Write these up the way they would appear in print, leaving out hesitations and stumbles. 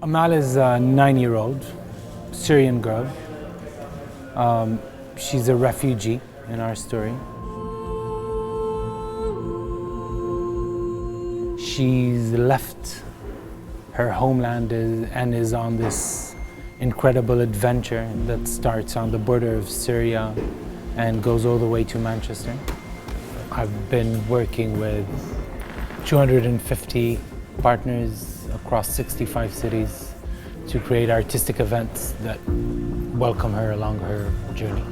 Amal is a 9-year-old Syrian girl. She's a refugee in our story. She's left her homeland and is on this incredible adventure that starts on the border of Syria and goes all the way to Manchester. I've been working with 250 partners across 65 cities to create artistic events that welcome her along her journey.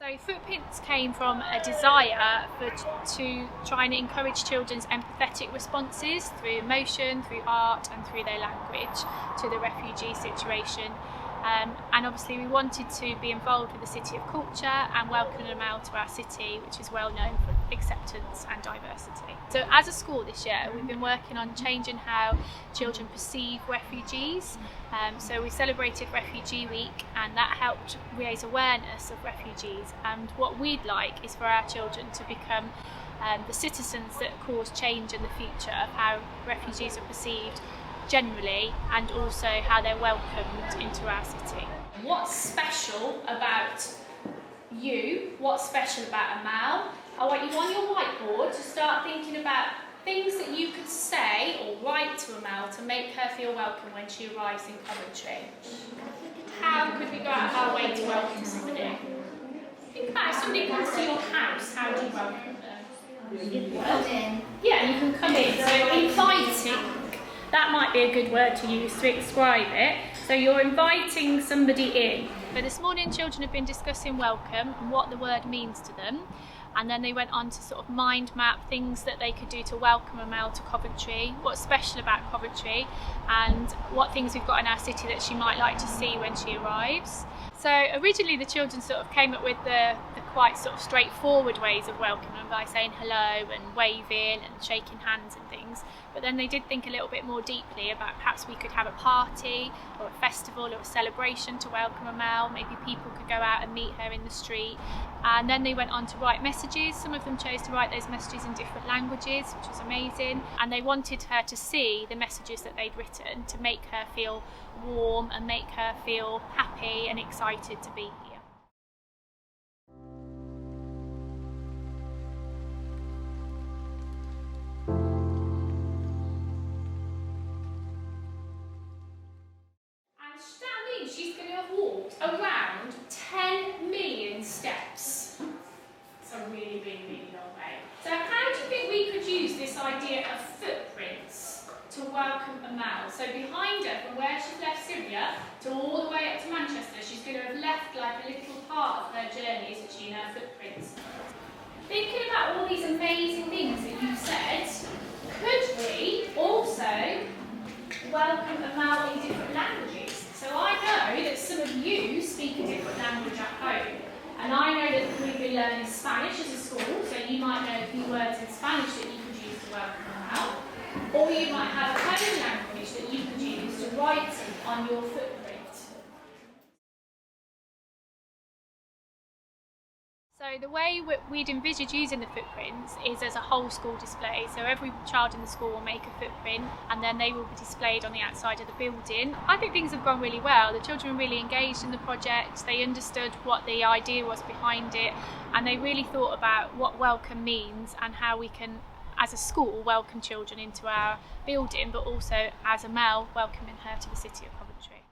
So Footprints came from a desire to try and encourage children's empathetic responses through emotion, through art and through their language to the refugee situation. And obviously we wanted to be involved with the City of Culture and welcome them out to our city, which is well known for acceptance and diversity. So as a school this year, we've been working on changing how children perceive refugees. So we celebrated Refugee Week and that helped raise awareness of refugees. And what we'd like is for our children to become the citizens that cause change in the future of how refugees are perceived generally and also how they're welcomed into our city. What's special about you? What's special about Amal? I want you on your whiteboard to start thinking about things that you could say or write to Amal to make her feel welcome when she arrives in Coventry. How could we go out of our way to welcome somebody? Think about if somebody comes to your house, how do you welcome them? You can come in. Yeah, you can come in. So inviting. That might be a good word to use to describe it. So you're inviting somebody in. So this morning children have been discussing welcome and what the word means to them. And then they went on to sort of mind map things that they could do to welcome Amal to Coventry, what's special about Coventry and what things we've got in our city that she might like to see when she arrives. So originally the children sort of came up with the quite sort of straightforward ways of welcoming them by saying hello and waving and shaking hands and things. But then they did think a little bit more deeply about perhaps we could have a party or a festival or a celebration to welcome Amal. Maybe people could go out and meet her in the street. And then they went on to write messages. Some of them chose to write those messages in different languages, which was amazing. And they wanted her to see the messages that they'd written to make her feel warm and make her feel happy and excited to be here. That means she's going to have walked around 10 million steps. It's a really, really, really long way. So how do you think we could use this idea of footprints to welcome Amal? So behind her, from where she's left Syria to all the way up to Manchester, she's going to have left like a little part of her journey, isn't she, in her footprints? Thinking about all these amazing things that you've said, could we also welcome Amal in different languages? So I know that some of you speak a different language at home, and I know that we've been learning Spanish as a school, so you might know a few words in Spanish that you could use to welcome Amal, or you might have a home language that you could use to write on your footprint. So the way we'd envisage using the footprints is as a whole school display. So every child in the school will make a footprint and then they will be displayed on the outside of the building. I think things have gone really well. The children were really engaged in the project. They understood what the idea was behind it and they really thought about what welcome means and how we can, as a school, welcome children into our building, but also as Amal, welcoming her to the City of Coventry.